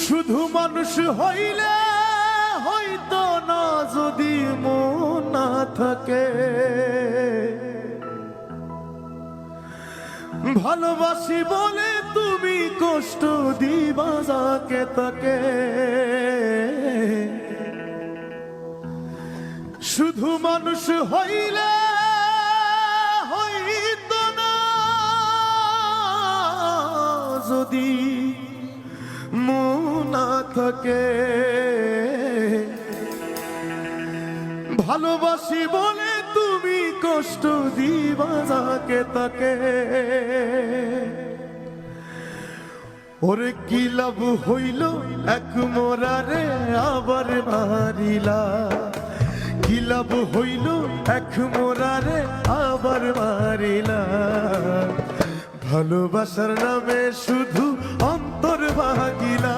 শুধু মানুষ হইলে হইতো না যদি মন না থাকে। ভালোবাসি বলে তুমি কষ্ট দিবা যাকে তাকে। শুধু মানুষ হইলে হইতো না যদি মন না থাকে। ভালোবাসি বলে তুমি কষ্ট দিবা যাকে তাকে। ওরে কি লাভ হইল এক মোরারে আবার মারিলা। কি লাভ হইল এক মোরারে আবার মারিলা। ভালোবাসার নামে শুধু অন্তর ভাগিলা।